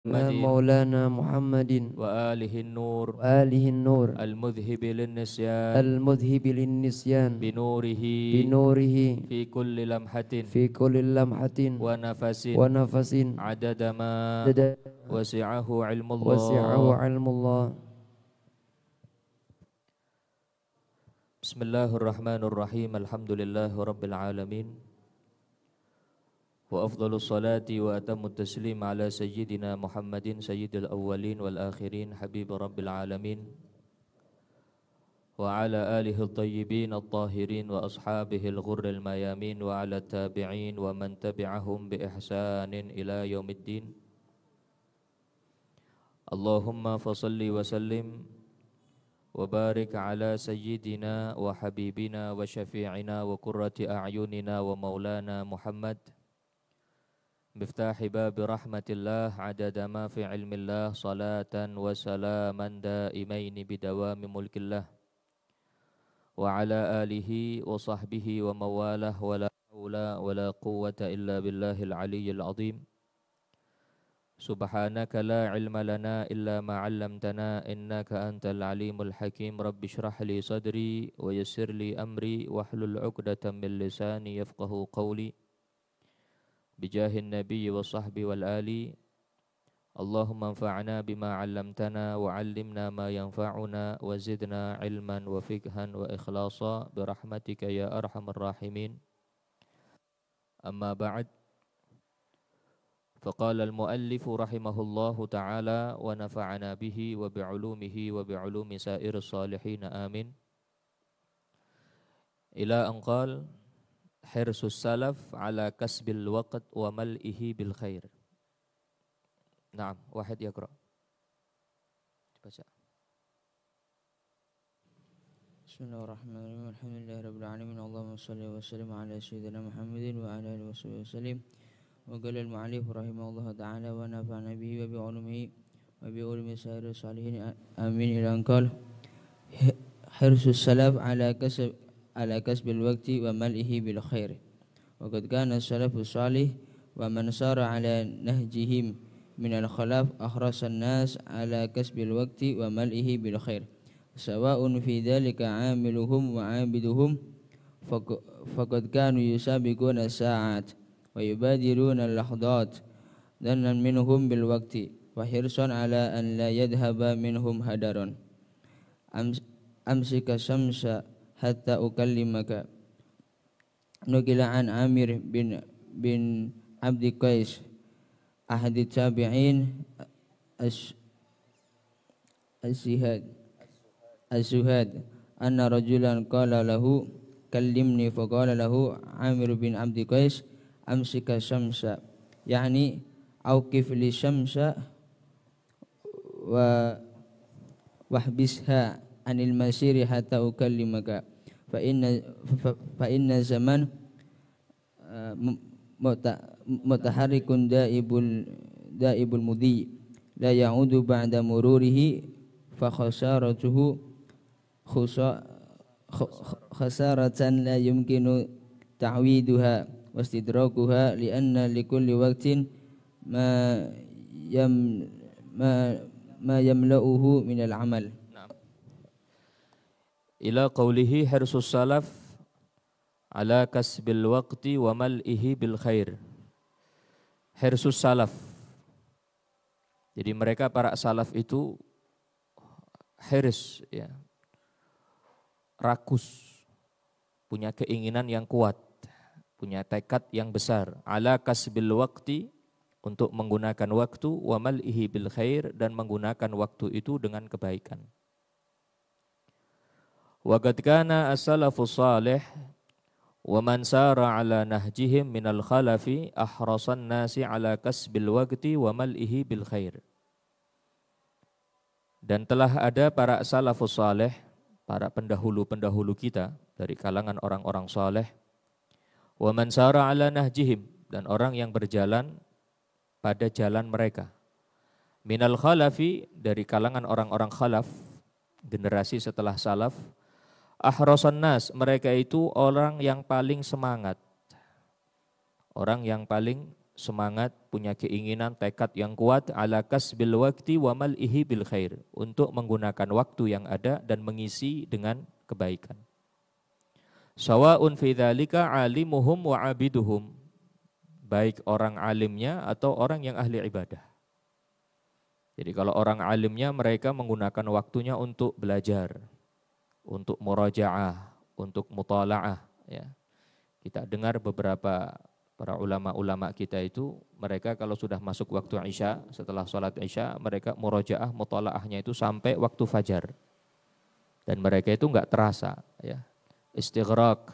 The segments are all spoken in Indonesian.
مولانا محمد وآله النور وآله النور المذهب للنسيان المذهب للنسيان بنوره في كل لمحة ونفس عدد ما وسعه علم الله. بسم الله الرحمن الرحيم. الحمد لله رب العالمين وأفضل الصلاة وأتم التسليم على سيدنا محمد سيد الأولين والآخرين حبيب رب العالمين وعلى آله الطيبين الطاهرين وأصحابه الغر الميامين وعلى التابعين ومن تبعهم بإحسان إلى يوم الدين. اللهم فصل وسلم وبارك على سيدنا وحبيبنا وشفيعنا وقرة أعيننا ومولانا محمد مفتاح باب رحمة الله عدد ما في علم الله صلاة وسلاما دائمين بدوام ملك الله وعلى آله وصحبه ومواله ولا حول ولا قوة إلا بالله العلي العظيم. سبحانك لا علم لنا إلا ما علمتنا إنك أنت العليم الحكيم. رب اشرح لي صدري ويسر لي أمري واحلل عقدة من لساني يفقه قولي بجاه النبي والصحب والآل. اللهم انفعنا بما علمتنا وعلمنا ما ينفعنا وزدنا علما وفقها وإخلاصا برحمتك يا أرحم الراحمين. أما بعد، فقال المؤلف رحمه الله تعالى ونفعنا به وبعلومه وبعلوم سائر الصالحين آمين. إلى أن قال حرص السلف على كسب الوقت وملئه بالخير. نعم، واحد يقرأ. بسم الله الرحمن الرحيم. الحمد لله رب العالمين. اللهم صل وسلم على سيدنا محمد وعلى آله وصحبه وسلم. وقال المؤلف رحمه الله تعالى ونفعنا به وبعلومه وبعلوم سائر الصالحين آمين. إلى أن قال حرص السلف على كسب الوقت وملئه بالخير. وقد كان السلف الصالح ومن سار على نهجهم من الخلف أحرص الناس على كسب الوقت وملئه بالخير سواء في ذلك عاملهم وعابدهم فقد كانوا يسابقون الساعات ويبادرون اللحظات ظنا منهم بالوقت وحرصا على أن لا يذهب منهم هدر. أمسك الشمس حتى أكلمك. نقل عن عامر بن عبد قيس أحد التابعين الزهاد أن رجلا قال له كلمني، فقال له عامر بن عبد قيس أمسك الشمس، يعني أوقف للشمس واحبسها عن المسير حتى أكلمك، فإن الزمان متحرك دائب المضي لا يعود بعد مروره فخسارته خسارة لا يمكن تعويضها واستدراكها لأن لكل وقت ما يملأه من العمل. إلى قوله حرص السلف على كسب الوقت وملئه بالخير. Hirsus salaf. Jadi mereka para salaf itu hirs, ya, rakus, punya keinginan yang kuat, punya tekad yang besar. Ala kasbil waqti, untuk menggunakan waktu, wa mal'ihi bil khair, dan menggunakan waktu itu dengan kebaikan. Wa qad kana as-salafus salih wa man sara ala nahjihim minal khalafi ahrasan nasi ala kasbil waqti wa mal'ihi bil khair. Dan telah ada para salafus salih, para pendahulu-pendahulu kita dari kalangan orang-orang saleh, wa man sara ala nahjihim, dan orang yang berjalan pada jalan mereka, minal khalafi, dari kalangan orang-orang khalaf, generasi setelah salaf, ahrasan nas, mereka itu orang yang paling semangat. Orang yang paling semangat, punya keinginan, tekad yang kuat ala kasbil waqti wa mal'ihi bil khair, untuk menggunakan waktu yang ada dan mengisi dengan kebaikan. Sawa'un fi dzalika alimuhum wa abiduhum, baik orang alimnya atau orang yang ahli ibadah. Jadi kalau orang alimnya mereka menggunakan waktunya untuk belajar, untuk murajaah, untuk mutala'ah, ya. Kita dengar beberapa para ulama-ulama kita itu, mereka kalau sudah masuk waktu Isya, setelah sholat Isya, mereka murajaah, mutala'ahnya itu sampai waktu fajar. Dan mereka itu enggak terasa, ya. Istighraq.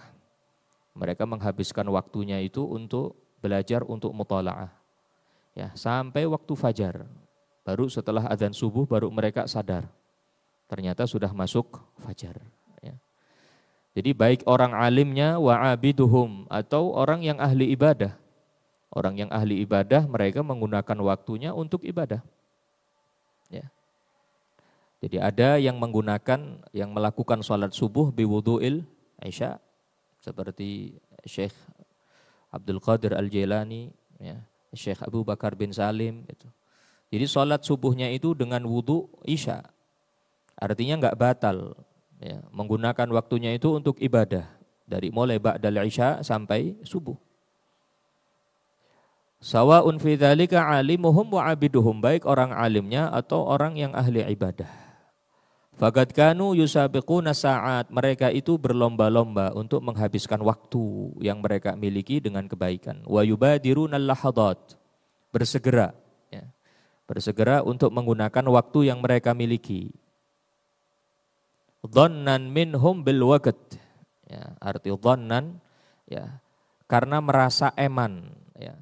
Mereka menghabiskan waktunya itu untuk belajar, untuk mutala'ah. Ya, sampai waktu fajar. Baru setelah azan subuh baru mereka sadar. Ternyata sudah masuk fajar. Ya. Jadi baik orang alimnya wa abiduhum, atau orang yang ahli ibadah. Orang yang ahli ibadah mereka menggunakan waktunya untuk ibadah. Ya. Jadi ada yang melakukan sholat subuh biwudu'il Isya, seperti Syekh Abdul Qadir Al-Jailani, ya, Syekh Abu Bakar bin Salim itu. Jadi sholat subuhnya itu dengan wudu Isya. Artinya enggak batal, ya, menggunakan waktunya itu untuk ibadah dari mulai ba'dal Isya sampai subuh. Sawa'un fi dzalika alimuhum wa abiduhum, baik orang alimnya atau orang yang ahli ibadah. Faqad kanu yusabiquna sa'at, mereka itu berlomba-lomba untuk menghabiskan waktu yang mereka miliki dengan kebaikan. Wa yubadiruna lahadat, bersegera, ya. Bersegera untuk menggunakan waktu yang mereka miliki. Dhannan minhum bil waqt, ya, arti dhannan, ya, karena merasa eman, ya.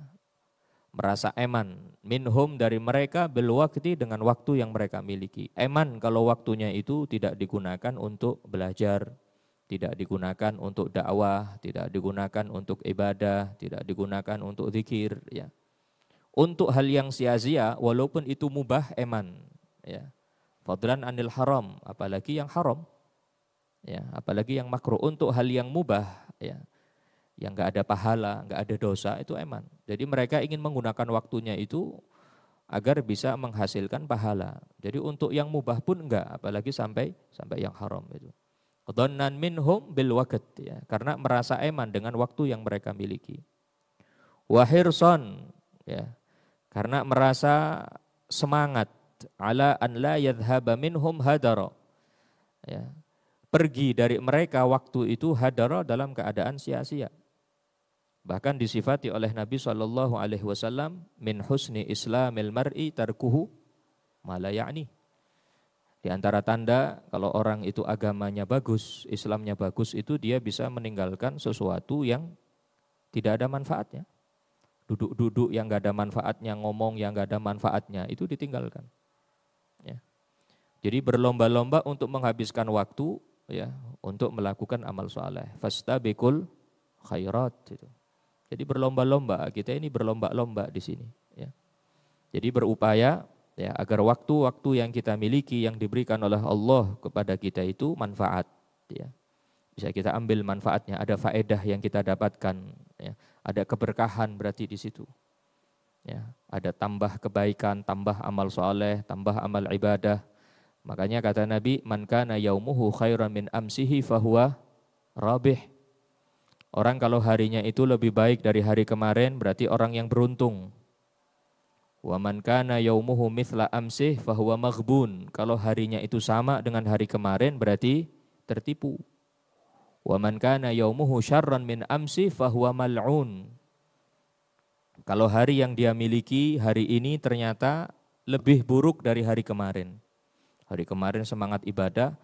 Merasa eman minhum, dari mereka, bil waqti, dengan waktu yang mereka miliki. Eman kalau waktunya itu tidak digunakan untuk belajar, tidak digunakan untuk dakwah, tidak digunakan untuk ibadah, tidak digunakan untuk zikir, ya. Untuk hal yang sia-sia walaupun itu mubah, eman, ya. Fadlan anil haram, apalagi yang haram, ya, apalagi yang makruh. Untuk hal yang mubah, ya, yang enggak ada pahala, enggak ada dosa, itu eman. Jadi mereka ingin menggunakan waktunya itu agar bisa menghasilkan pahala. Jadi untuk yang mubah pun enggak, apalagi sampai yang haram itu. Dhannan minhum bil waqt, ya, karena merasa eman dengan waktu yang mereka miliki. Wa hirsan, ya, karena merasa semangat ala an la yadhhaba minhum hadara, ya, pergi dari mereka waktu itu hadara, dalam keadaan sia-sia. Bahkan disifati oleh Nabi SAW, min husni islamil mar'i tarkuhu ma la ya'ni. Di antara tanda kalau orang itu agamanya bagus, Islamnya bagus, itu dia bisa meninggalkan sesuatu yang tidak ada manfaatnya. Duduk-duduk yang enggak ada manfaatnya, ngomong yang enggak ada manfaatnya, itu ditinggalkan. Ya. Jadi berlomba-lomba untuk menghabiskan waktu, ya, untuk melakukan amal saleh. Fastabiqul khairat itu. Jadi berlomba-lomba, kita ini berlomba-lomba di sini, ya. Jadi berupaya, ya, agar waktu-waktu yang kita miliki, yang diberikan oleh Allah kepada kita itu manfaat, ya. Bisa kita ambil manfaatnya, ada faedah yang kita dapatkan, ya. Ada keberkahan berarti di situ, ya. Ada tambah kebaikan, tambah amal saleh, tambah amal ibadah. Makanya kata Nabi, man kana yaumuhu khairan min amsihi fahuwa rabih. Orang kalau harinya itu lebih baik dari hari kemarin, berarti orang yang beruntung. Wa man kana yaumuhu mithla amsih fahuwa maghbun. Kalau harinya itu sama dengan hari kemarin, berarti tertipu. Wa man kana yaumuhu syarran min amsih fahuwa mal'un. Kalau hari yang dia miliki hari ini ternyata lebih buruk dari hari kemarin. Hari kemarin semangat ibadah,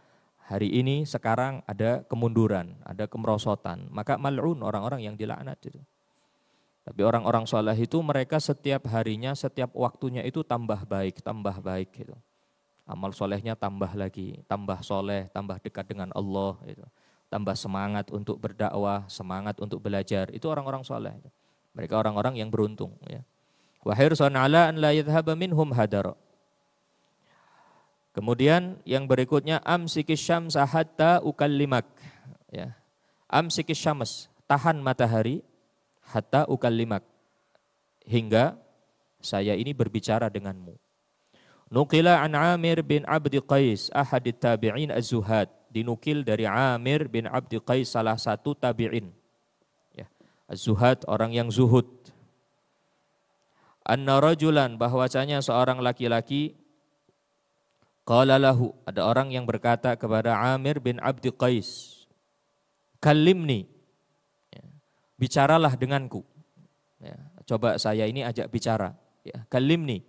hari ini sekarang ada kemunduran, ada kemerosotan. Maka mal'un, orang-orang yang dilaknat itu. Tapi orang-orang saleh itu mereka setiap harinya, setiap waktunya itu tambah baik gitu. Amal solehnya tambah lagi, tambah soleh, tambah dekat dengan Allah gitu. Tambah semangat untuk berdakwah, semangat untuk belajar. Itu orang-orang saleh. Mereka orang-orang yang beruntung, ya. Wa hirsan ala an la yadhhaba minhum hadar. Kemudian yang berikutnya, amsikis syamsa hatta ukallimak, ya. Amsikis syams, tahan matahari, hatta ukallimak, hingga saya ini berbicara denganmu. Nuqila an Amir bin Abdi Qais ahadit tabi'in az-zuhad. Dinukil dari Amir bin Abdi Qais, salah satu tabi'in. Ya, az-zuhad, orang yang zuhud. Anna rajulan, bahwasanya seorang laki-laki, qala lahu, ada orang yang berkata kepada Amir bin Abdi Qais, kallimni, ya, bicaralah denganku. Ya, coba saya ini ajak bicara. Ya, kallimni.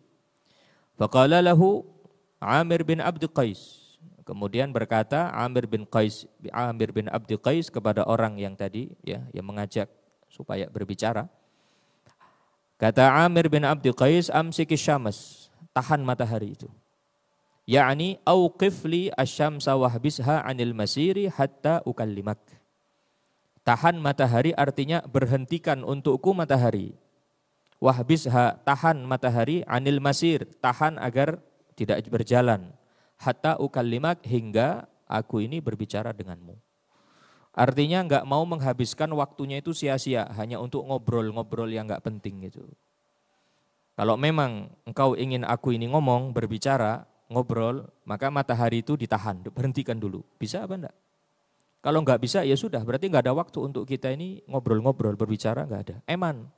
Faqala lahu Amir bin Abdi Qais. Kemudian berkata Amir bin Abdi Qais kepada orang yang tadi, ya, yang mengajak supaya berbicara. Kata Amir bin Abdi Qais, amsiki syams, tahan matahari itu. Ya'ni auqif li asyamsa wahbisha 'anil masiri hatta ukallimak. Tahan matahari artinya berhentikan untukku matahari. Wahbisha, tahan matahari, 'anil masir, tahan agar tidak berjalan. Hatta ukallimak, hingga aku ini berbicara denganmu. Artinya enggak mau menghabiskan waktunya itu sia-sia hanya untuk ngobrol-ngobrol yang enggak penting gitu. Kalau memang engkau ingin aku ini ngomong, berbicara, ngobrol, maka matahari itu ditahan, berhentikan dulu. Bisa apa enggak? Kalau enggak bisa ya sudah, berarti enggak ada waktu untuk kita ini ngobrol-ngobrol, berbicara, enggak ada. Eman.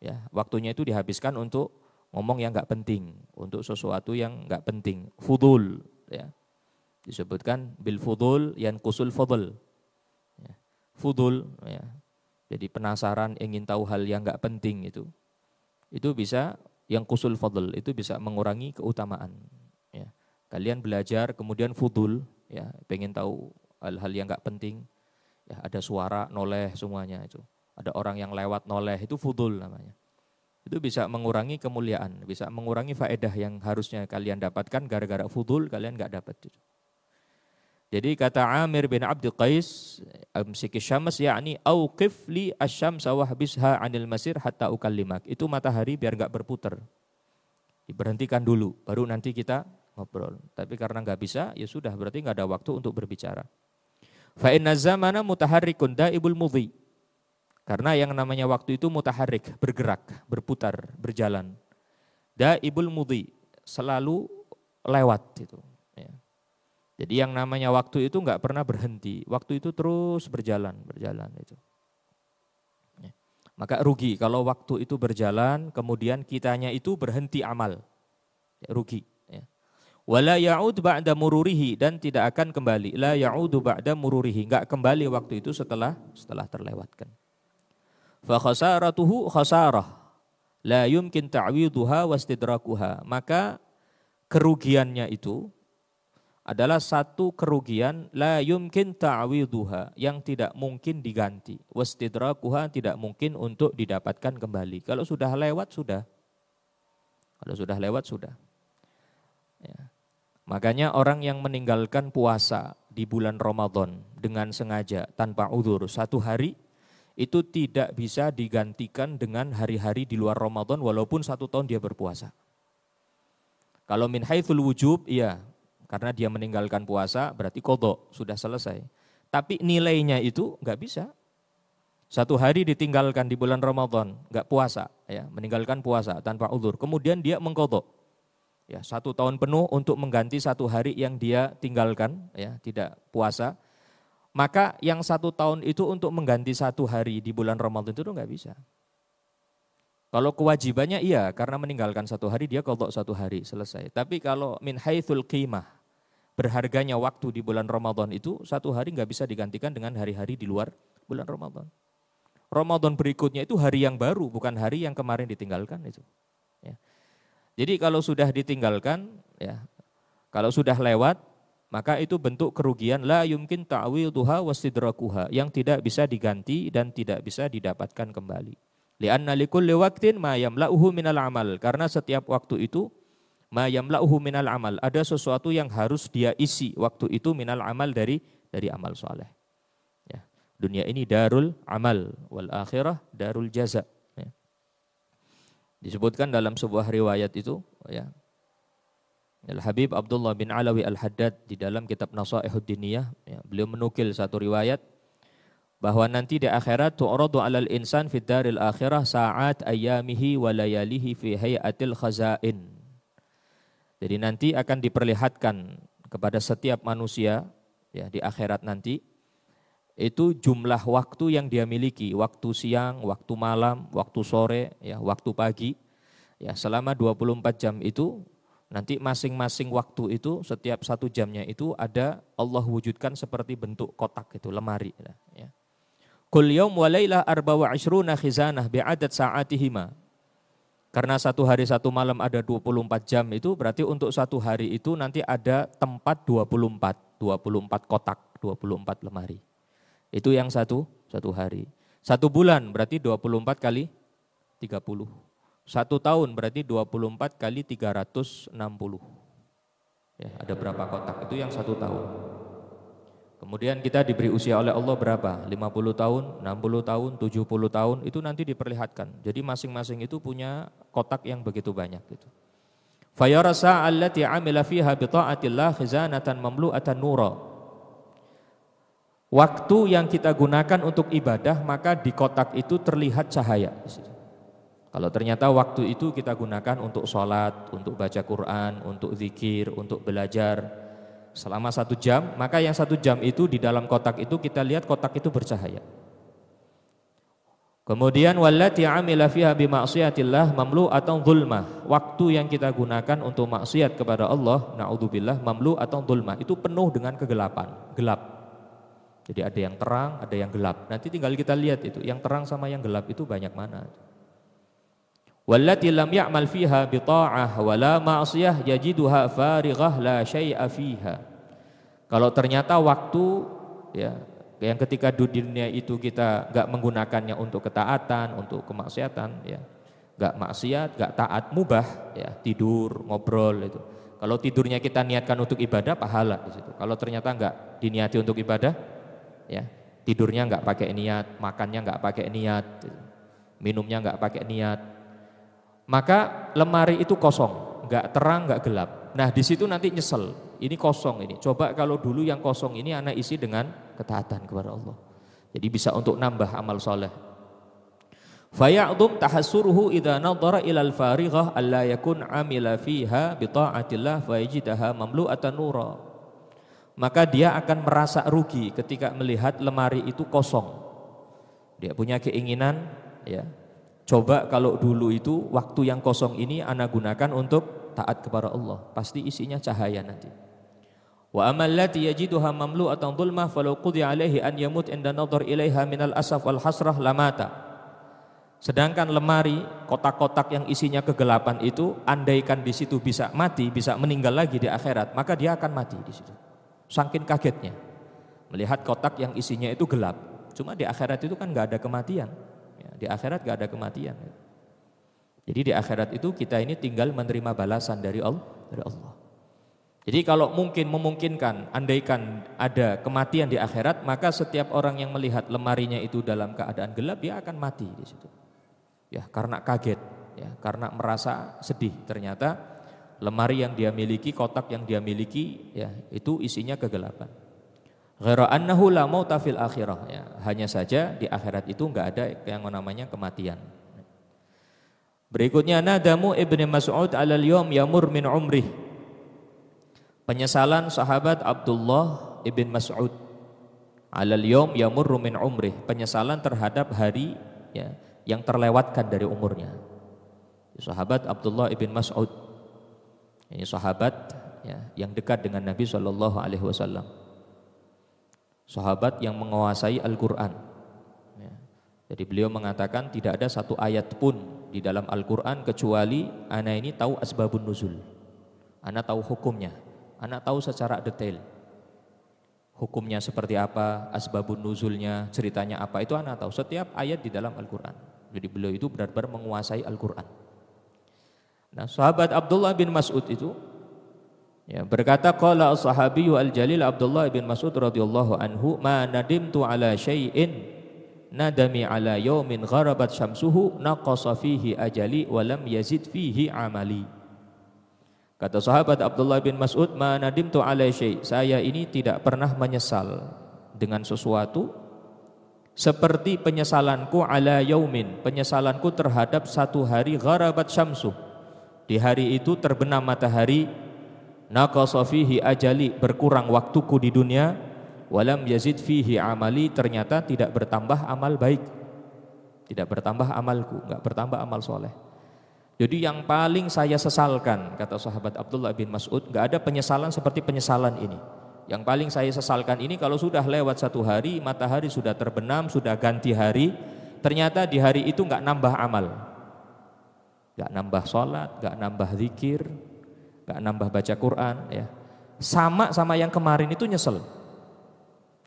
Ya, waktunya itu dihabiskan untuk ngomong yang enggak penting, untuk sesuatu yang enggak penting. Fudul, ya. Disebutkan bil fudul yanqusul fadl. Ya. Fudul, ya. Jadi penasaran, ingin tahu hal yang enggak penting itu bisa yang kusul fadl, itu bisa mengurangi keutamaan. Ya. Kalian belajar kemudian fudul, ya, pengen tahu hal-hal yang enggak penting. Ya, ada suara noleh semuanya itu. Ada orang yang lewat noleh, itu fudul namanya. Itu bisa mengurangi kemuliaan, bisa mengurangi faedah yang harusnya kalian dapatkan, gara-gara fudul kalian enggak dapat itu. Jadi kata Amir bin Abdi Qais, amsiki syams, yakni auqif li asyamsa wahbisha 'anil masir hatta ukallimak. Itu matahari biar enggak berputar. Diberhentikan dulu, baru nanti kita ngobrol. Tapi karena enggak bisa, ya sudah, berarti enggak ada waktu untuk berbicara. Fa inna zamana mutaharrikun daibul mudhi. Karena yang namanya waktu itu mutaharrik, bergerak, berputar, berjalan. Daibul mudhi, selalu lewat itu. Ya. Jadi yang namanya waktu itu enggak pernah berhenti. Waktu itu terus berjalan itu. Ya. Maka rugi kalau waktu itu berjalan, kemudian kitanya itu berhenti amal. Ya, rugi. Ya. Wala ya'ud ba'da mururihi, dan tidak akan kembali. La ya'udu ba'da mururihi, enggak kembali waktu itu setelah terlewatkan. Fa khasaratuhu khasarah la yumkin ta'widuha wastidrakuha. Maka kerugiannya itu adalah satu kerugian la yumkin ta'widuha, yang tidak mungkin diganti, wastidrakuha, tidak mungkin untuk didapatkan kembali. Kalau sudah lewat sudah. Kalau sudah lewat sudah. Ya. Makanya orang yang meninggalkan puasa di bulan Ramadan dengan sengaja tanpa udzur satu hari, itu tidak bisa digantikan dengan hari-hari di luar Ramadan walaupun 1 tahun dia berpuasa. Kalau min haitsul wujub, iya, karena dia meninggalkan puasa berarti qadha, sudah selesai. Tapi nilainya itu enggak bisa. 1 hari ditinggalkan di bulan Ramadan, enggak puasa, ya, meninggalkan puasa tanpa udzur. Kemudian dia mengqadha. Ya, 1 tahun penuh untuk mengganti 1 hari yang dia tinggalkan, ya, tidak puasa. Maka yang 1 tahun itu untuk mengganti 1 hari di bulan Ramadan itu enggak bisa. Kalau kewajibannya iya, karena meninggalkan 1 hari dia qadha 1 hari, selesai. Tapi kalau min haitsul qimah, berharganya waktu di bulan Ramadan itu 1 hari enggak bisa digantikan dengan hari-hari di luar bulan Ramadan. Ramadan berikutnya itu hari yang baru, bukan hari yang kemarin ditinggalkan itu. Ya. Jadi kalau sudah ditinggalkan, ya, kalau sudah lewat, maka itu bentuk kerugian la yumkin ta'widuha wastidrakuha, yang tidak bisa diganti dan tidak bisa didapatkan kembali. Li'anna likulli waqtin ma yamla'uhu minal amal, karena setiap waktu itu ma yamla'uhu minal amal, ada sesuatu yang harus dia isi waktu itu minal amal, dari amal soleh. Ya. Dunia ini darul amal, wal akhirah darul jaza. Ya. Disebutkan dalam sebuah riwayat itu, ya, Al-Habib Abdullah bin Alawi Al-Haddad di dalam kitab Nasaihud Diniyah, ya, beliau menukil satu riwayat bahwa nanti di akhirat tu'radu 'alal insan fid daril akhirah sa'at ayyamihi wa layalihi fi hayatil khazain. Jadi nanti akan diperlihatkan kepada setiap manusia ya di akhirat nanti itu jumlah waktu yang dia miliki, waktu siang, waktu malam, waktu sore, ya, waktu pagi. Ya, selama 24 jam itu nanti masing-masing waktu itu setiap 1 jamnya itu ada Allah wujudkan seperti bentuk kotak itu, lemari ya. Kul yaum wa lailah 24 khizanah bi'adad sa'atihima. Karena 1 hari 1 malam ada 24 jam itu berarti untuk 1 hari itu nanti ada tempat 24 kotak, 24 lemari. Itu yang satu hari. 1 bulan berarti 24 kali 30. 1 tahun berarti 24 kali 360. Ya, ada berapa kotak? Itu yang 1 tahun. Kemudian kita diberi usia oleh Allah berapa? 50 tahun, 60 tahun, 70 tahun, itu nanti diperlihatkan. Jadi masing-masing itu punya kotak yang begitu banyak gitu. Fayara sa'allati 'amila fiha bi ta'atillah khizanatan mamlu'atan nura. Waktu yang kita gunakan untuk ibadah maka di kotak itu terlihat cahaya. Kalau ternyata waktu itu kita gunakan untuk sholat, untuk baca Quran, untuk zikir, untuk belajar selama 1 jam, maka yang 1 jam itu di dalam kotak itu kita lihat kotak itu bercahaya. Kemudian wallati 'amila fiha bi ma'siyatillah mamlu'atan dzulmah. Waktu yang kita gunakan untuk maksiat kepada Allah, naudzubillah, mamlu'atan dzulmah, itu penuh dengan kegelapan, gelap. Jadi ada yang terang, ada yang gelap. Nanti tinggal kita lihat itu, yang terang sama yang gelap itu banyak mana. Wallati lam ya'mal fiha bi ta'ah wa la ma'siyah yajiduha farighah la syai'a fiha. Kalau ternyata waktu ya yang ketika di dunia itu kita enggak menggunakannya untuk ketaatan, untuk kemaksiatan ya. Enggak maksiat, enggak taat, mubah ya, tidur, ngobrol itu. Kalau tidurnya kita niatkan untuk ibadah, pahala di situ. Kalau ternyata enggak diniati untuk ibadah, ya, tidurnya enggak pakai niat, makannya enggak pakai niat, minumnya enggak pakai niat, maka lemari itu kosong, enggak terang, enggak gelap. Nah di situ nanti nyesel, ini kosong ini. Coba kalau dulu yang kosong ini anak isi dengan ketaatan kepada Allah. Jadi bisa untuk nambah amal soleh. Faya'dhum tahassuruhu idza nadhara ilal farighah alla yakun amila fiha bi ta'atillah fayajidaha mamlu'atan nura. Maka dia akan merasa rugi ketika melihat lemari itu kosong. Dia punya keinginan ya. Coba kalau dulu itu waktu yang kosong ini ana gunakan untuk taat kepada Allah, pasti isinya cahaya nanti. Wa amal lati yajiduha mamlu'atan dhulmah falau qudi alaihi an yamut inda nadhar ilaiha minal asaf wal hasrah lamata. Sedangkan lemari kotak-kotak yang isinya kegelapan itu andaikan di situ bisa mati, bisa meninggal lagi di akhirat, maka dia akan mati di situ. Saking kagetnya melihat kotak yang isinya itu gelap. Cuma di akhirat itu kan nggak ada kematian. Ya, di akhirat nggak ada kematian. Jadi di akhirat itu kita ini tinggal menerima balasan dari Allah. Jadi kalau memungkinkan, andaikan ada kematian di akhirat, maka setiap orang yang melihat lemarinya itu dalam keadaan gelap, dia akan mati di situ. Ya, karena kaget, ya, karena merasa sedih. Ternyata lemari yang dia miliki, kotak yang dia miliki, ya, itu isinya kegelapan. Ghaira annahu la mauta fil akhirah, ya, hanya saja di akhirat itu enggak ada yang namanya kematian. Berikutnya nadamu Ibnu Mas'ud 'alal yawm yamur min umrih. Penyesalan sahabat Abdullah ibn Mas'ud 'alal yawm yamur min umrih, penyesalan terhadap hari ya yang terlewatkan dari umurnya. Sahabat Abdullah ibn Mas'ud ini sahabat ya, yang dekat dengan Nabi SAW. Sahabat yang menguasai Al-Quran ya. Jadi beliau mengatakan tidak ada satu ayat pun di dalam Al-Quran kecuali ana ini tahu asbabun nuzul, ana tahu hukumnya, ana tahu secara detail hukumnya seperti apa, asbabun nuzulnya, ceritanya apa, itu ana tahu setiap ayat di dalam Al-Quran. Jadi beliau itu benar-benar menguasai Al-Quran. Nah, sahabat Abdullah bin Mas'ud itu ya, berkata qala as-sahabiyyu al-jalil Abdullah bin Mas'ud radhiyallahu anhu ma nadimtu ala syai'in nadami ala yaumin gharabat syamsuhu naqasa fihi ajali wa lam yazid fihi amali. Kata sahabat Abdullah bin Mas'ud, ma nadimtu ala syai', saya ini tidak pernah menyesal dengan sesuatu seperti penyesalanku ala yaumin, penyesalanku terhadap satu hari gharabat syamsu, di hari itu terbenam matahari, naqasa fihi ajali, berkurang waktuku di dunia, walam yazid fihi amali, ternyata tidak bertambah amal baik, tidak bertambah amalku, enggak bertambah amal soleh. Jadi yang paling saya sesalkan, kata sahabat Abdullah bin Mas'ud, enggak ada penyesalan seperti penyesalan ini. Yang paling saya sesalkan ini kalau sudah lewat satu hari, matahari sudah terbenam, sudah ganti hari, ternyata di hari itu enggak nambah amal, enggak nambah sholat, enggak nambah zikir, enggak nambah baca Quran, ya. Sama yang kemarin itu nyesel,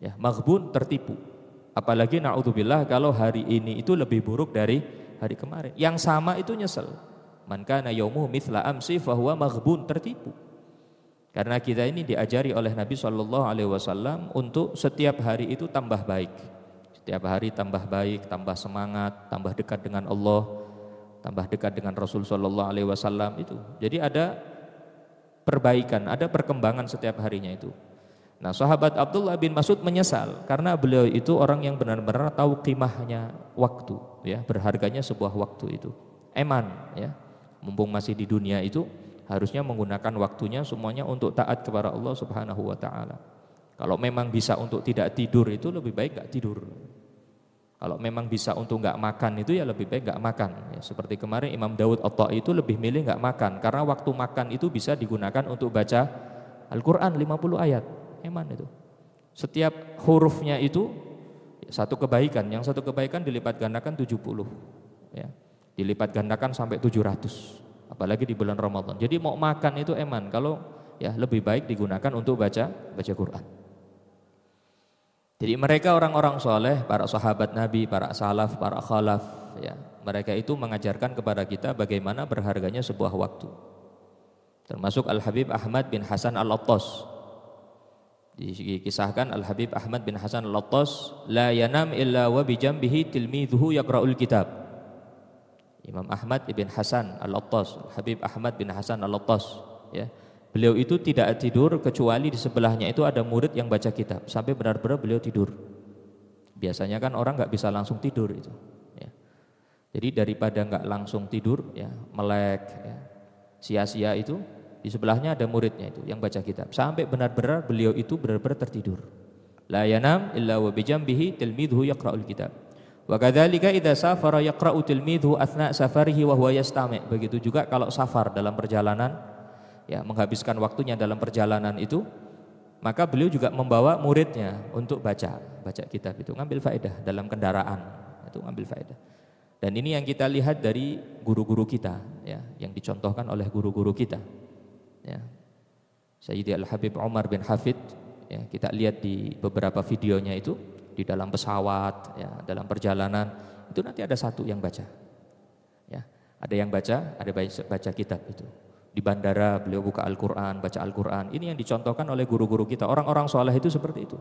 ya, maghbun, tertipu. Apalagi na'udzubillah kalau hari ini itu lebih buruk dari hari kemarin. Yang sama itu nyesel. Man kana yaumuhu mithla amsi fahuwa maghbun, tertipu. Karena kita ini diajari oleh Nabi SAW untuk setiap hari itu tambah baik. Setiap hari tambah baik, tambah semangat, tambah dekat dengan Allah, tambah dekat dengan Rasul SAW itu. Jadi ada perbaikan, ada perkembangan setiap harinya itu. Nah, sahabat Abdullah bin Mas'ud menyesal karena beliau itu orang yang benar-benar tahu qimahnya waktu, ya, berharganya sebuah waktu itu. Eman, ya, mumpung masih di dunia itu harusnya menggunakan waktunya semuanya untuk taat kepada Allah Subhanahu wa taala. Kalau memang bisa untuk tidak tidur itu lebih baik enggak tidur. Kalau memang bisa untuk enggak makan itu ya lebih baik enggak makan. Ya, seperti kemarin Imam Daud At-Ta'i itu lebih milih enggak makan karena waktu makan itu bisa digunakan untuk baca Al-Qur'an 50 ayat. Eman itu. Setiap hurufnya itu satu kebaikan, yang satu kebaikan dilipat gandakan 70, ya. Dilipat gandakan sampai 700. Apalagi di bulan Ramadan. Jadi mau makan itu eman, kalau ya lebih baik digunakan untuk baca Quran. Jadi mereka orang-orang soleh, para sahabat Nabi, para salaf, para khalaf, ya, mereka itu mengajarkan kepada kita bagaimana berharganya sebuah waktu. Termasuk Al-Habib Ahmad bin Hasan Al-Attas. Dikisahkan Al-Habib Ahmad bin Hasan Al-Attas, la yanam illa wa bijambihi tilmidhuhu yaqra'ul kitab. Imam Ahmad bin Hasan Al-Attas, Habib Ahmad bin Hasan Al-Attas, ya. Beliau itu tidak tidur kecuali di sebelahnya itu ada murid yang baca kitab, sampai benar-benar beliau tidur. Biasanya kan orang nggak bisa langsung tidur itu, ya. Jadi daripada nggak langsung tidur, ya, melek, ya, sia-sia itu, di sebelahnya ada muridnya itu yang baca kitab, sampai benar-benar beliau itu benar-benar tertidur. La yanam illa wa bijambihi tilmidhu yaqra'ul kitab. Wa kadzalika idza safara yaqra'u tilmidhu athna safarihi wa huwa yastami'. Begitu juga kalau safar dalam perjalanan, ya, menghabiskan waktunya dalam perjalanan itu, maka beliau juga membawa muridnya untuk baca kitab itu, ngambil faedah dalam kendaraan, itu ngambil faedah. Dan ini yang kita lihat dari guru-guru kita, ya, yang dicontohkan oleh guru-guru kita. Ya. Sayyidi Al-Habib Umar bin Hafid, ya, kita lihat di beberapa videonya itu di dalam pesawat, ya, dalam perjalanan itu nanti ada satu yang baca, ya, ada yang baca, ada baca kitab itu. Di bandara beliau buka Al-Quran, baca Al-Quran. Ini yang dicontohkan oleh guru-guru kita. Orang-orang soleh itu seperti itu.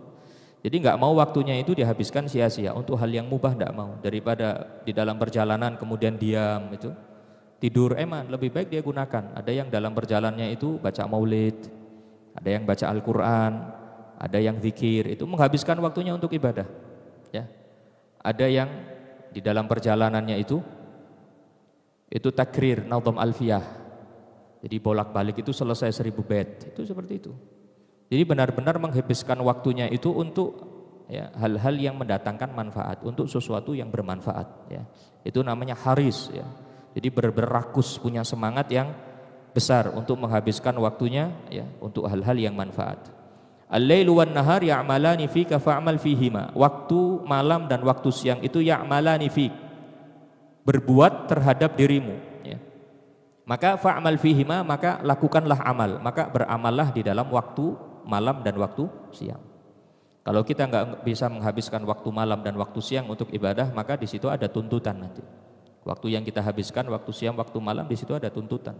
Jadi nggak mau waktunya itu dihabiskan sia-sia untuk hal yang mubah, nggak mau. Daripada di dalam perjalanan kemudian diam itu, tidur, eman, lebih baik dia gunakan. Ada yang dalam perjalanannya itu baca maulid, ada yang baca Al-Quran, ada yang zikir, itu menghabiskan waktunya untuk ibadah, ya. Ada yang di dalam perjalanannya itu takrir, nazam alfiyah, jadi bolak-balik itu selesai 1000 bait, itu seperti itu. Jadi benar-benar menghabiskan waktunya itu untuk, ya, hal-hal yang mendatangkan manfaat, untuk sesuatu yang bermanfaat, ya. Itu namanya haris, ya. Jadi berakus, punya semangat yang besar untuk menghabiskan waktunya, ya, untuk hal-hal yang manfaat. Al-lailu wan nahar ya'malani fika fa'mal fihima. Waktu malam dan waktu siang itu ya'malani fik, berbuat terhadap dirimu, ya. Maka fa'mal fihima, maka lakukanlah amal, maka beramallah di dalam waktu malam dan waktu siang. Kalau kita nggak bisa menghabiskan waktu malam dan waktu siang untuk ibadah, maka di situ ada tuntutan nanti. Waktu yang kita habiskan, waktu siang, waktu malam, di situ ada tuntutan.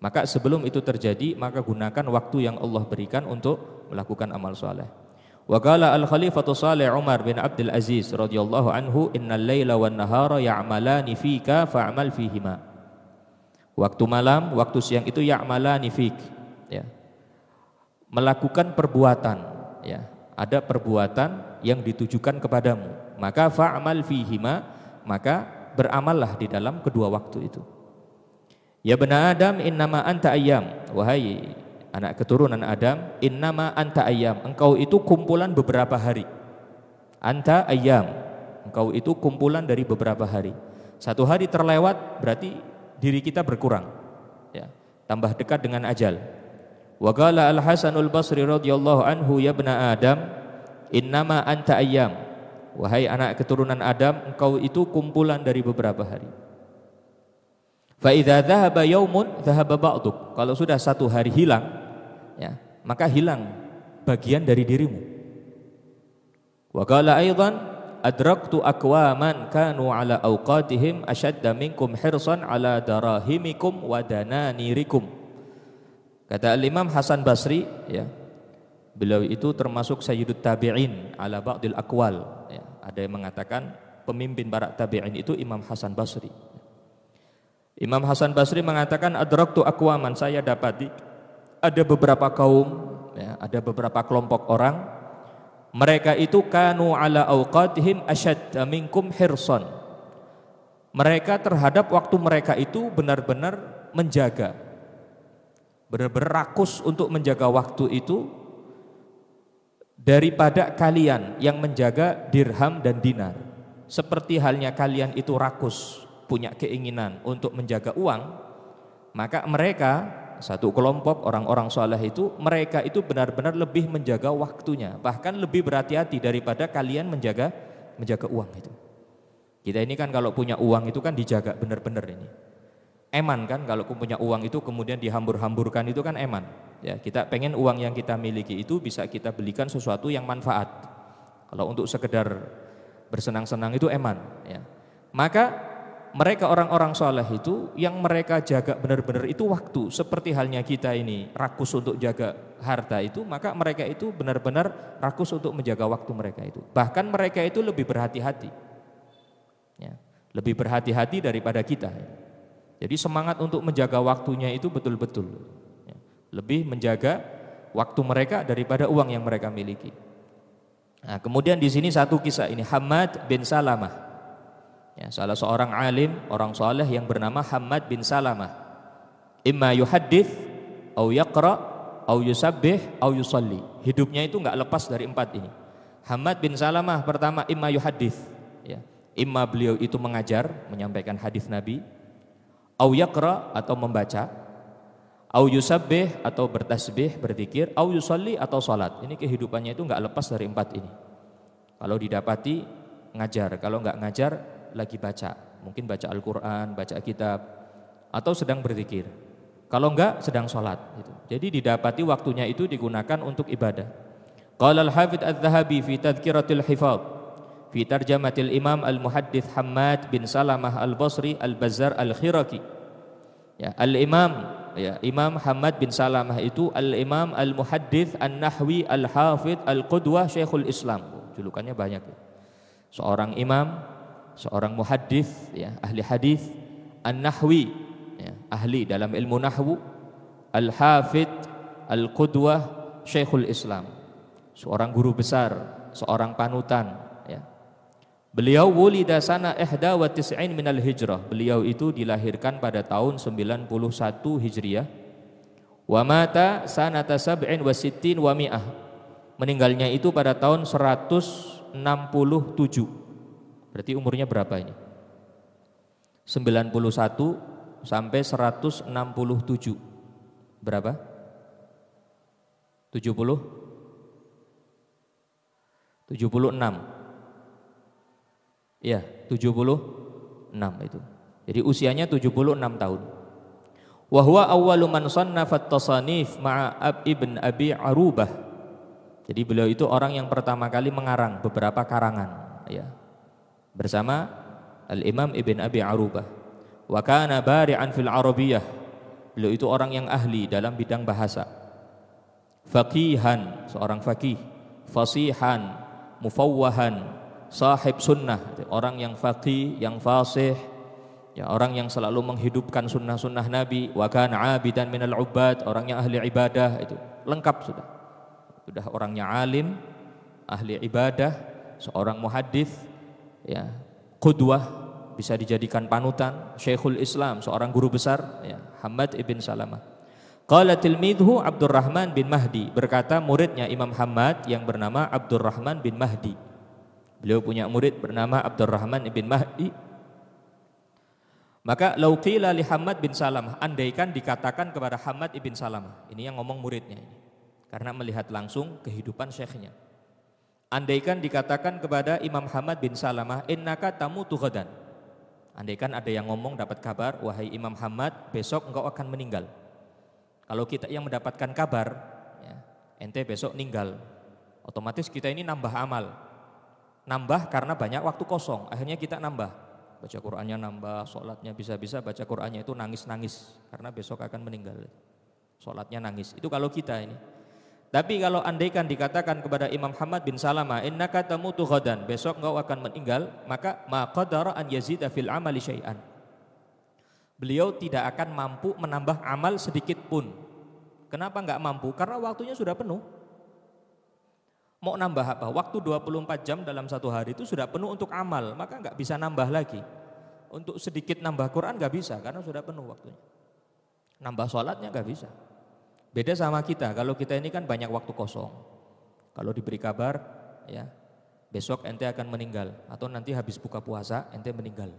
Maka sebelum itu terjadi, maka gunakan waktu yang Allah berikan untuk melakukan amal soleh. Wa qala al-Khalifatu Shalih Umar bin Abdul Aziz radhiyallahu anhu, innal laila wan nahara ya'malani fika fa'mal fihima. Waktu malam, waktu siang itu ya'malani fik, ya, melakukan perbuatan, ya. Ada perbuatan yang ditujukan kepadamu, maka fa'mal fihima, maka beramallah di dalam kedua waktu itu. Ya bena Adam innama anta ayyam, wahai anak keturunan Adam, innama anta ayyam, engkau itu kumpulan beberapa hari. Anta ayyam, engkau itu kumpulan dari beberapa hari. Satu hari terlewat berarti diri kita berkurang, ya, tambah dekat dengan ajal. Wa qala Al-Hasanul Basri radhiyallahu anhu, ya bena Adam innama anta ayyam, wahai anak keturunan Adam, engkau itu kumpulan dari beberapa hari. Fa idza dhahaba yaumun dhahaba ba'duk, kalau sudah satu hari hilang, ya, maka hilang bagian dari dirimu. Wa qala aidan adraktu aqwaman kanu ala awqatihim ashadda minkum hirsan ala darahimikum wa dananirikum. Kata Al-Imam Hasan Basri, ya, beliau itu termasuk sayyidut tabi'in ala ba'dil aqwal, ya. Ada yang mengatakan pemimpin para tabi'in itu Imam Hasan Basri. Imam Hasan Basri mengatakan adraktu aqwaman, saya dapati ada beberapa kaum, ya, ada beberapa kelompok orang, mereka itu kanu ala awqatihim ashadda minkum hirsan. Mereka terhadap waktu mereka itu benar-benar menjaga, benar-benar rakus untuk menjaga waktu itu daripada kalian yang menjaga dirham dan dinar. Seperti halnya kalian itu rakus punya keinginan untuk menjaga uang, maka mereka, satu kelompok orang-orang saleh itu, mereka itu benar-benar lebih menjaga waktunya, bahkan lebih berhati-hati daripada kalian menjaga uang itu. Kita ini kan kalau punya uang itu kan dijaga benar-benar ini. Eman kan, kalau punya uang itu kemudian dihambur-hamburkan itu kan eman. Ya, kita pengen uang yang kita miliki itu bisa kita belikan sesuatu yang manfaat. Kalau untuk sekedar bersenang-senang itu eman, ya. Maka mereka orang-orang saleh itu yang mereka jaga benar-benar itu waktu, seperti halnya kita ini rakus untuk jaga harta itu, maka mereka itu benar-benar rakus untuk menjaga waktu mereka itu. Bahkan mereka itu lebih berhati-hati, ya, lebih berhati-hati daripada kita. Jadi semangat untuk menjaga waktunya itu betul-betul, ya, lebih menjaga waktu mereka daripada uang yang mereka miliki. Nah, kemudian di sini satu kisah ini, Hammad bin Salamah. Ya, salah seorang alim, orang soleh yang bernama Hammad bin Salamah. Imma yuhaddith, au yaqra, au yusabbih, au yusalli. Hidupnya itu enggak lepas dari empat ini. Hammad bin Salamah pertama imma yuhaddith, ya. Imma beliau itu mengajar, menyampaikan hadis Nabi, au yaqra atau membaca, au yusabbih atau bertasbih, berzikir, au yusalli atau salat. Ini kehidupannya itu enggak lepas dari empat ini. Kalau didapati ngajar, kalau enggak ngajar lagi baca, mungkin baca Al-Quran, baca kitab, atau sedang berzikir. Kalau enggak sedang sholat gitu. Jadi didapati waktunya itu digunakan untuk ibadah. Qala al-Hafidz Adz-Dzahabi fi Tadhkiratil Hifadz fi tarjamatil Imam al-Muhaddits Hammad bin Salamah al-Basri al-Bazzar al-Khiraqi. Ya, al-Imam, ya, Imam Hammad bin Salamah itu al-Imam al-Muhaddits an-Nahwi al-Hafidz al-Qudwah Syekhul Islam. Julukannya banyak. Ya. Seorang imam, seorang muhaddits, ya, ahli hadis, an-nahwi, ya, ahli dalam ilmu nahwu, al-hafidz, al-qudwah, Syekhul Islam, seorang guru besar, seorang panutan, ya. Beliau wulida sana 91 minal hijrah. Beliau itu dilahirkan pada tahun 91 Hijriah. Wa mata sanata 67 wa mi'ah. Meninggalnya itu pada tahun 167. Berarti umurnya berapa ini? 91 sampai 167. Berapa? 70? 76. Iya, 76 itu. Jadi usianya 76 tahun. Wa huwa awwalu man shannafat tasanif ma'a Ibn Abi Arubah. Jadi beliau itu orang yang pertama kali mengarang beberapa karangan, ya, bersama Al-Imam Ibn Abi Arubah. Wa kana bari'an fil Arabiyyah. Beliau itu orang yang ahli dalam bidang bahasa. Faqihan, seorang faqih. Fasihan, mufawwahan, sahib sunnah, orang yang faqih, yang fasih, ya, orang yang selalu menghidupkan sunnah-sunnah Nabi. Wa kana 'abidan minal 'ubbad, orang yang ahli ibadah, itu lengkap sudah. Sudah orangnya alim, ahli ibadah, seorang muhaddits, ya, qudwah, bisa dijadikan panutan, Syekhul Islam, seorang guru besar, ya, Hammad ibn Salamah. Qala tilmidhu Abdurrahman bin Mahdi, berkata muridnya Imam Hammad yang bernama Abdurrahman bin Mahdi. Beliau punya murid bernama Abdurrahman bin Mahdi. Maka lau qila li Hammad bin Salamah, andaikan dikatakan kepada Hammad ibn Salamah, ini yang ngomong muridnya ini, karena melihat langsung kehidupan syekhnya. Andaikan dikatakan kepada Imam Hammad bin Salamah, innaka tamutu ghadan. Andaikan ada yang ngomong dapat kabar, wahai Imam Hammad, besok engkau akan meninggal. Kalau kita yang mendapatkan kabar, ya, ente besok meninggal, otomatis kita ini nambah amal. Nambah karena banyak waktu kosong, akhirnya kita nambah. Baca Qur'annya nambah, sholatnya bisa-bisa baca Qur'annya itu nangis-nangis, karena besok akan meninggal. Sholatnya nangis, itu kalau kita ini. Tapi kalau andaikan dikatakan kepada Imam Hammad bin Salamah, innaka tamutu ghadan, besok engkau akan meninggal, maka ma qadara an yazida fil amali syai'an. Beliau tidak akan mampu menambah amal sedikit pun. Kenapa enggak mampu? Karena waktunya sudah penuh. Mau nambah apa? Waktu 24 jam dalam satu hari itu sudah penuh untuk amal, maka enggak bisa nambah lagi. Untuk sedikit nambah Quran enggak bisa karena sudah penuh waktunya. Nambah sholatnya enggak bisa. Beda sama kita, kalau kita ini kan banyak waktu kosong. Kalau diberi kabar, ya, besok ente akan meninggal atau nanti habis buka puasa ente meninggal.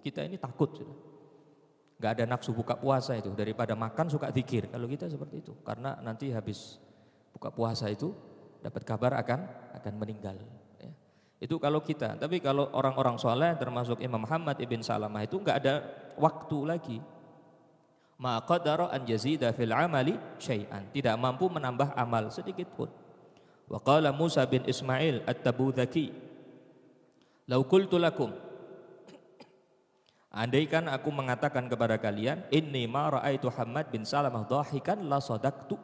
Kita ini takut. Gak ada nafsu buka puasa itu, daripada makan suka zikir. Kalau kita seperti itu, karena nanti habis buka puasa itu dapat kabar akan meninggal. Ya. Itu kalau kita. Tapi kalau orang-orang soleh termasuk Imam Hammad ibn Salamah itu gak ada waktu lagi. Ma qadara an yazida fil amali syai'an, tidak mampu menambah amal sedikit pun. Wa qala Musa bin Ismail at-Tabuzaki, lau qultu lakum, andaikan aku mengatakan kepada kalian, inni ma ra'aitu Hammad bin Salamah dhahikan la sadaqtu.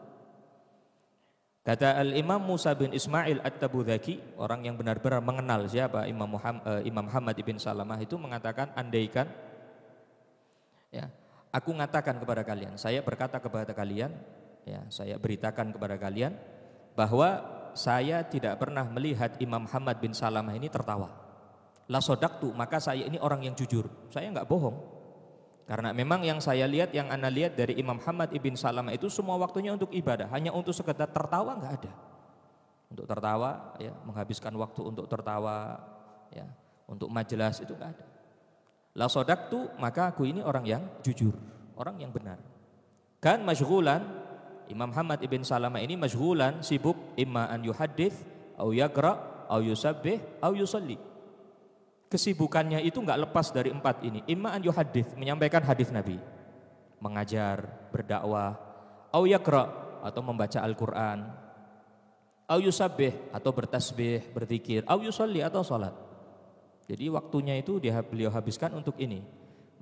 Kata Al-Imam Musa bin Ismail At-Tabuzaki, orang yang benar-benar mengenal siapa Imam Hammad bin Salamah itu, mengatakan, andaikan, ya, aku mengatakan kepada kalian, saya berkata kepada kalian, ya, saya beritakan kepada kalian bahwa saya tidak pernah melihat Imam Hammad bin Salamah ini tertawa. La sodaktu, maka saya ini orang yang jujur, saya enggak bohong. Karena memang yang saya lihat, yang ana lihat dari Imam Hammad ibn Salamah itu semua waktunya untuk ibadah, hanya untuk sekedar tertawa enggak ada. Untuk tertawa, ya, menghabiskan waktu untuk tertawa, ya, untuk majelis itu enggak ada. La sodaktu, maka aku ini orang yang jujur, orang yang benar. Kan masyghulan, Imam Hammad ibn Salamah ini masyghulan, sibuk, imma an yuhaddits, au yaqra, au yusabbih, au yusalli. Kesibukannya itu enggak lepas dari empat ini. Imma an yuhaddits, menyampaikan hadis Nabi, mengajar, berdakwah, au yaqra, atau membaca Al-Qur'an, au yusabbih, atau bertasbih, berzikir, au yusalli, atau salat. Jadi waktunya itu beliau habiskan untuk ini,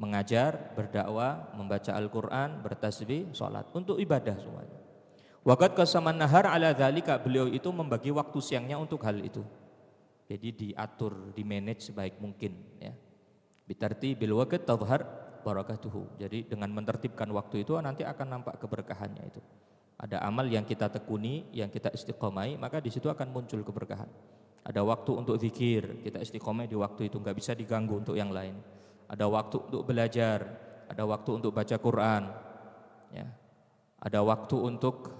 mengajar, berdakwah, membaca Al-Qur'an, bertasbih, salat, untuk ibadah semuanya. Waqad qasaman nahar ala dzalika, beliau itu membagi waktu siangnya untuk hal itu. Jadi diatur, dimanage sebaik mungkin, ya. Bitartibil waqt tadhhar barakatuhu. Jadi dengan menertibkan waktu itu nanti akan nampak keberkahannya itu. Ada amal yang kita tekuni, yang kita istiqomai, maka di situ akan muncul keberkahan. Ada waktu untuk zikir, kita istiqomah di waktu itu, enggak bisa diganggu untuk yang lain. Ada waktu untuk belajar, ada waktu untuk baca Quran, ya. Ada waktu untuk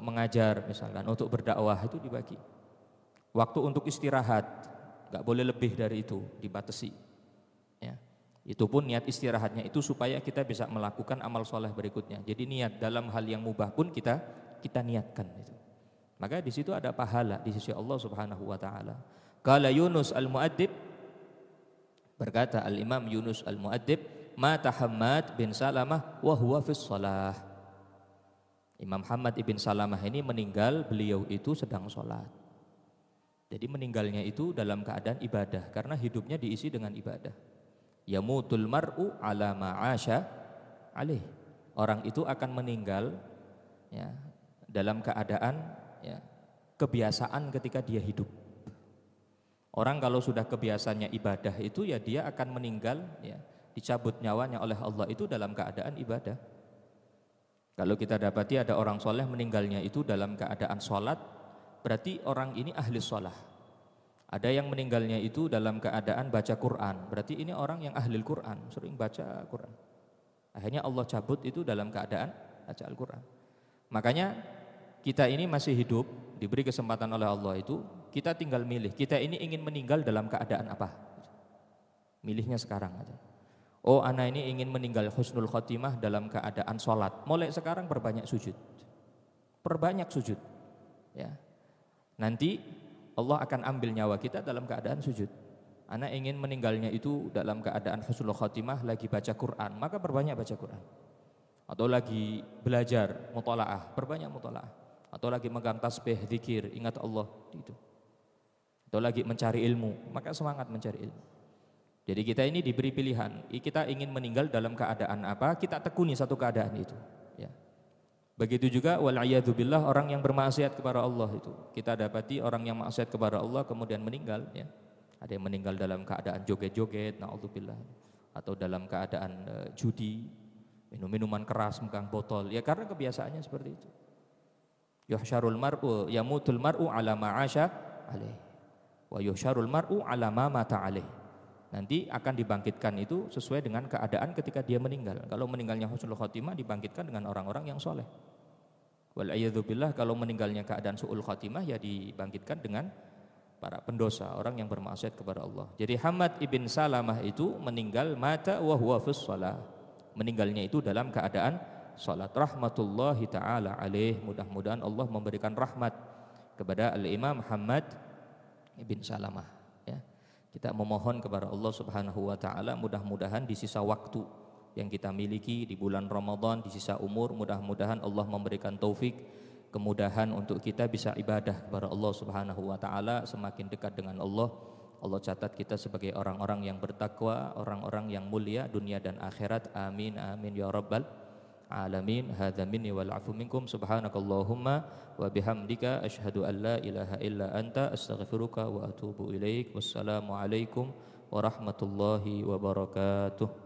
mengajar misalkan, untuk berdakwah, itu dibagi. Waktu untuk istirahat, enggak boleh lebih dari itu, dibatasi. Ya. Itu pun niat istirahatnya itu supaya kita bisa melakukan amal soleh berikutnya. Jadi niat dalam hal yang mubah pun kita niatkan itu. Maka di situ ada pahala di sisi Allah Subhanahu wa taala. Qala Yunus al-Mu'addib, berkata Al-Imam Yunus al-Mu'addib, mata Hammad bin Salamah wa huwa fis shalah. Imam Hammad ibn Salamah ini meninggal, beliau itu sedang sholat. Jadi meninggalnya itu dalam keadaan ibadah, karena hidupnya diisi dengan ibadah. Yamutul mar'u ala ma'asha alaih. Orang itu akan meninggal, ya, dalam keadaan, ya, kebiasaan ketika dia hidup. Orang kalau sudah kebiasaannya ibadah itu, ya dia akan meninggal, ya, dicabut nyawanya oleh Allah itu dalam keadaan ibadah. Kalau kita dapati ada orang soleh meninggalnya itu dalam keadaan sholat, berarti orang ini ahli sholat. Ada yang meninggalnya itu dalam keadaan baca Quran. Berarti ini orang yang ahli Quran, sering baca Quran. Akhirnya Allah cabut itu dalam keadaan baca Al-Quran. Makanya kita ini masih hidup, diberi kesempatan oleh Allah itu, kita tinggal milih. Kita ini ingin meninggal dalam keadaan apa? Milihnya sekarang aja. Oh, anak ini ingin meninggal husnul khotimah dalam keadaan sholat. Mulai sekarang perbanyak sujud. Perbanyak sujud. Ya. Nanti Allah akan ambil nyawa kita dalam keadaan sujud. Anak ingin meninggalnya itu dalam keadaan husnul khotimah lagi baca Quran, maka perbanyak baca Quran. Atau lagi belajar mutalaah, perbanyak mutalaah. Atau lagi megang tasbih, zikir, ingat Allah itu. Atau lagi mencari ilmu, maka semangat mencari ilmu. Jadi kita ini diberi pilihan, kita ingin meninggal dalam keadaan apa, kita tekuni satu keadaan itu. Ya. Begitu juga wal'iyadzubillah orang yang bermaksiat kepada Allah itu. Kita dapati orang yang maksiat kepada Allah kemudian meninggal. Ya. Ada yang meninggal dalam keadaan joget-joget, na'udzubillah. Atau dalam keadaan judi, minum-minuman keras, megang botol. Ya karena kebiasaannya seperti itu. Yuhsyarul mar'u yamutul mar'u ala ma'asya alaih. Wa yuhsyarul mar'u ala ma mata alaih. Nanti akan dibangkitkan itu sesuai dengan keadaan ketika dia meninggal. Kalau meninggalnya husnul khotimah dibangkitkan dengan orang-orang yang soleh. Wal'iyadzubillah kalau meninggalnya keadaan su'ul khotimah ya dibangkitkan dengan para pendosa, orang yang bermaksiat kepada Allah. Jadi Hamad ibn Salamah itu meninggal mata wa huwa fis shalah. Meninggalnya itu dalam keadaan salat. Rahmatullahi taala alaih. Mudah-mudahan Allah memberikan rahmat kepada Al-Imam Hamad ibn Salamah. Kita memohon kepada Allah Subhanahu wa taala mudah-mudahan di sisa waktu yang kita miliki di bulan Ramadan, di sisa umur, mudah-mudahan Allah memberikan taufik, kemudahan untuk kita bisa ibadah kepada Allah Subhanahu wa taala, semakin dekat dengan Allah. Allah catat kita sebagai orang-orang yang bertakwa, orang-orang yang mulia dunia dan akhirat. Amin amin ya rabbal alamin. Hadza minni wal afu minkum. Subhanakallahumma wa bihamdika asyhadu an la ilaha illa anta astaghfiruka wa atubu ilaik. Wassalamu alaikum warahmatullahi wabarakatuh.